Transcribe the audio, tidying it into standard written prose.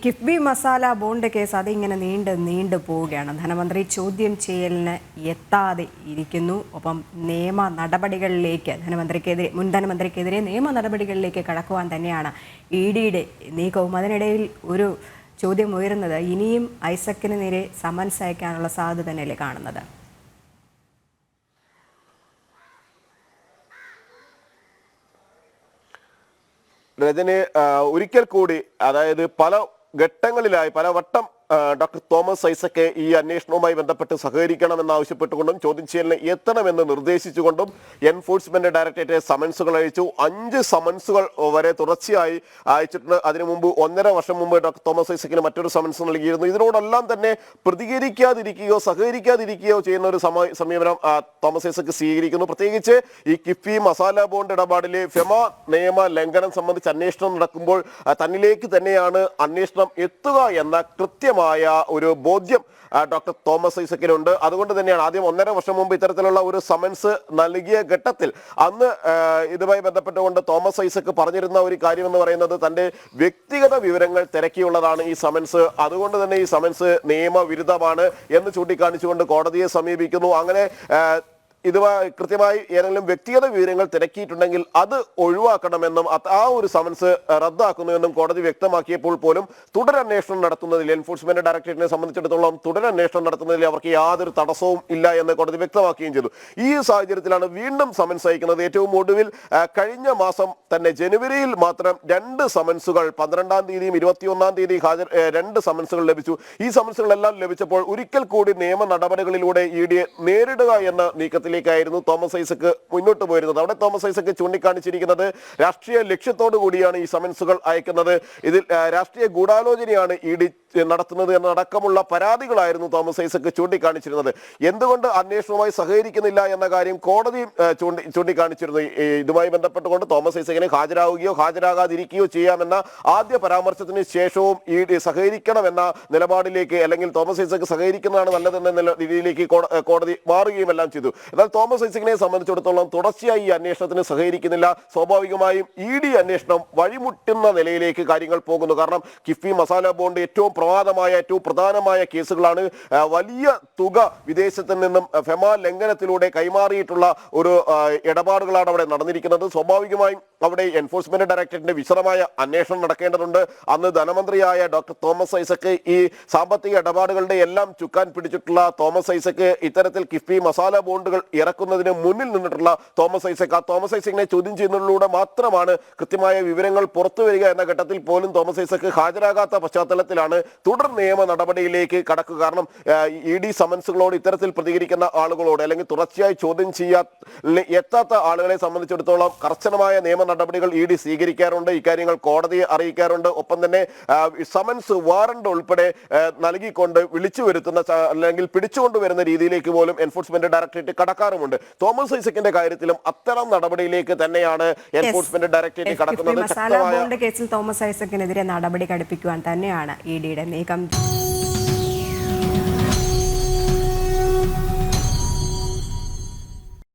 KIIFB masala bond case അതിങ്ങനെ നീണ്ടു പോവുകയാണ്. ധനമന്ത്രി ചോദ്യം ചെയ്യലിന് എത്താതെ ഇരിക്കുന്നു. ഒപ്പം നിയമ നടപടികളിലേക്ക് മുൻ ധനമന്ത്രിക്കെതിരെ നിയമ നടപടികളിലേക്ക് കടക്കുവാൻ തന്നെയാണ് ഇഡിയുടെ നീക്കവും. അതിനിടയിൽ ഒരു ചോദ്യം ഉയരുന്നത് ഇനിയും ഐസക്കിന് നേരെ സമൻസ് അയക്കാനുള്ള സാധ്യത തന്നെയല്ലേ കാണുന്നത്? രജനി, ഒരിക്കൽ കൂടി അതായത് പല ഘട്ടങ്ങളിലായി പലവട്ടം ഡോക്ടർ തോമസ് ഐസക് ഈ അന്വേഷണവുമായി ബന്ധപ്പെട്ട് സഹകരിക്കണമെന്നാവശ്യപ്പെട്ടുകൊണ്ടും ചോദ്യം ചെയ്യലിന് എത്തണമെന്ന് നിർദ്ദേശിച്ചുകൊണ്ടും എൻഫോഴ്സ്മെന്റ് ഡയറക്ടറേറ്റ് സമൻസുകൾ അയച്ചു. 5 സമൻസുകൾ വരെ തുടർച്ചയായി അയച്ചിട്ടുണ്ട്. അതിനു മുമ്പ് 1.5 വർഷം മുമ്പ് ഡോക്ടർ തോമസ് ഐസക്കിന് മറ്റൊരു സമൻസ് നൽകിയിരുന്നു. ഇതിനോടെല്ലാം തന്നെ പ്രതികരിക്കാതിരിക്കുകയോ സഹകരിക്കാതിരിക്കുകയോ ചെയ്യുന്ന ഒരു സമീപനം തോമസ് ഐസക് സ്വീകരിക്കുന്നു. പ്രത്യേകിച്ച് ഈ കിഫ്ബി മസാല ബോണ്ട് ഇടപാടിലെ ഫെമ നിയമ ലംഘനം സംബന്ധിച്ച് അന്വേഷണം നടക്കുമ്പോൾ തന്നിലേക്ക് തന്നെയാണ് അന്വേഷണം എത്തുക എന്ന കൃത്യമായ ഒരു ബോധ്യം ഡോക്ടർ തോമസ് ഐസക്കിനുണ്ട്. അതുകൊണ്ട് തന്നെയാണ് ആദ്യം 1.5 വർഷം മുമ്പ് ഇത്തരത്തിലുള്ള ഒരു സമൻസ് നൽകിയ ഘട്ടത്തിൽ അന്ന് ഇതുമായി ബന്ധപ്പെട്ടുകൊണ്ട് തോമസ് ഐസക് പറഞ്ഞിരുന്ന ഒരു കാര്യം എന്ന് പറയുന്നത് തന്റെ വ്യക്തിഗത വിവരങ്ങൾ തിരക്കിയുള്ളതാണ് ഈ സമൻസ്, അതുകൊണ്ട് തന്നെ ഈ സമൻസ് നിയമവിരുദ്ധമാണ് എന്ന് ചൂണ്ടിക്കാണിച്ചുകൊണ്ട് കോടതിയെ സമീപിക്കുന്നു. അങ്ങനെ ഇതുമായി കൃത്യമായി ഏതെങ്കിലും വ്യക്തിഗത വിവരങ്ങൾ തിരക്കിയിട്ടുണ്ടെങ്കിൽ അത് ഒഴിവാക്കണമെന്നും ആ ഒരു സമൻസ് റദ്ദാക്കുന്നുവെന്നും കോടതി വ്യക്തമാക്കിയപ്പോൾ പോലും തുടരന്വേഷണം നടത്തുന്നതിൽ എൻഫോഴ്സ്മെന്റ് ഡയറക്ടറേറ്റിനെ സംബന്ധിച്ചിടത്തോളം തുടരന്വേഷണം നടത്തുന്നതിൽ അവർക്ക് യാതൊരു തടസ്സവും ഇല്ല എന്ന് കോടതി വ്യക്തമാക്കുകയും ചെയ്തു. ഈ സാഹചര്യത്തിലാണ് വീണ്ടും സമൻസ് അയക്കുന്നത്. ഏറ്റവും ഒടുവിൽ കഴിഞ്ഞ മാസം തന്നെ ജനുവരിയിൽ മാത്രം 2 സമൻസുകൾ 12-ാം തീയതിയും 21-ാം തീയതി 2 സമൻസുകൾ ലഭിച്ചു. ഈ സമൻസുകളെല്ലാം ലഭിച്ചപ്പോൾ ഒരിക്കൽ കൂടി നിയമ നടപടികളിലൂടെ ഇഡിയെ നേരിടുക എന്ന നീക്കത്തിലേക്കായിരുന്നു തോമസ് ഐസക് മുന്നോട്ട് പോയിരുന്നത്. അവിടെ തോമസ് ഐസക് ചൂണ്ടിക്കാണിച്ചിരിക്കുന്നത് രാഷ്ട്രീയ ലക്ഷ്യത്തോടു കൂടിയാണ് ഈ സമൻസുകൾ അയക്കുന്നത്, ഇതിൽ രാഷ്ട്രീയ ഗൂഢാലോചനയാണ് ഇഡി നടത്തുന്നത് എന്നടക്കമുള്ള പരാതികളായിരുന്നു തോമസ് ഐസക് ചൂണ്ടിക്കാണിച്ചിരുന്നത്. എന്തുകൊണ്ട് അന്വേഷണവുമായി സഹകരിക്കുന്നില്ല എന്ന കാര്യം കോടതിയും ചൂണ്ടിക്കാണിച്ചിരുന്നു. ഇതുമായി ബന്ധപ്പെട്ടുകൊണ്ട് തോമസ് ഐസകിനെ ഹാജരാകുകയോ ഹാജരാകാതിരിക്കുകയോ ചെയ്യാമെന്ന ആദ്യ പരാമർശത്തിന് ശേഷവും ഇഡി സഹകരിക്കണമെന്ന നിലപാടിലേക്ക്, അല്ലെങ്കിൽ തോമസ് ഐസക് സഹകരിക്കുന്നതാണ് നല്ലതെന്ന രീതിയിലേക്ക് കോടതി മാറുകയും എല്ലാം ചെയ്തു. എന്നാൽ തോമസ് ഐസകിനെ സംബന്ധിച്ചിടത്തോളം തുടർച്ചയായി ഈ അന്വേഷണത്തിന് സഹകരിക്കുന്നില്ല. സ്വാഭാവികമായും ഇഡി അന്വേഷണം വഴിമുട്ടുന്ന നിലയിലേക്ക് കാര്യങ്ങൾ പോകുന്നു. കാരണം കിഫ്ബി മസാല ബോണ്ട് ഏറ്റവും പ്രധാനമായ കേസുകളാണ്. വലിയ തുക വിദേശത്ത് നിന്നും ഫെമ ലംഘനത്തിലൂടെ കൈമാറിയിട്ടുള്ള ഒരു ഇടപാടുകളാണ് അവിടെ നടന്നിരിക്കുന്നത്. സ്വാഭാവികമായും അവിടെ എൻഫോഴ്സ്മെന്റ് ഡയറക്ടറേറ്റിന്റെ വിശദമായ അന്വേഷണം നടക്കേണ്ടതുണ്ട്. അന്ന് ധനമന്ത്രിയായ ഡോക്ടർ തോമസ് ഐസക് ഈ സാമ്പത്തിക ഇടപാടുകളുടെ എല്ലാം ചുക്കാൻ പിടിച്ചിട്ടുള്ള തോമസ് ഐസക് ഇത്തരത്തിൽ കിഫ്ബി മസാല ബോണ്ടുകൾ ഇറക്കുന്നതിന് മുന്നിൽ നിന്നിട്ടുള്ള തോമസ് ഐസക്, ആ തോമസ് ഐസക്കിനെ ചോദ്യം ചെയ്യുന്നതിലൂടെ മാത്രമാണ് കൃത്യമായ വിവരങ്ങൾ പുറത്തു വരിക എന്ന ഘട്ടത്തിൽ പോലും തോമസ് ഐസക് ഹാജരാകാത്ത പശ്ചാത്തലത്തിലാണ് തുടർ നിയമ നടപടിയിലേക്ക് കടക്കുക. കാരണം ഇഡി സമൻസുകളോട് ഇത്തരത്തിൽ പ്രതികരിക്കുന്ന ആളുകളോട്, അല്ലെങ്കിൽ തുടർച്ചയായി ചോദ്യം എത്താത്ത ആളുകളെ സംബന്ധിച്ചിടത്തോളം കർശനമായ നിയമ നടപടികൾ ഇഡി സ്വീകരിക്കാറുണ്ട്. ഇക്കാര്യങ്ങൾ കോടതിയെ അറിയിക്കാറുണ്ട്. ഒപ്പം തന്നെ സമൻസ് വാറണ്ട് ഉൾപ്പെടെ നൽകിക്കൊണ്ട് വിളിച്ചു വരുത്തുന്ന അല്ലെങ്കിൽ പിടിച്ചുകൊണ്ടുവരുന്ന രീതിയിലേക്ക് പോലും എൻഫോഴ്സ്മെന്റ് ഡയറക്ടറേറ്റ് കടക്കാറുമുണ്ട്. തോമസ് ഐസക്കിന്റെ കാര്യത്തിലും അത്തരം നടപടിയിലേക്ക് തന്നെയാണ് എൻഫോഴ്സ്മെന്റ് ഡയറക്ടറേറ്റ് കടക്കുന്നത്. കേസിൽ തോമസ് ഐസക്കിനെതിരെ നടപടി ഘടിപ്പിക്കുവാൻ തന്നെയാണ് ഇഡിയുടെ നീക്കം.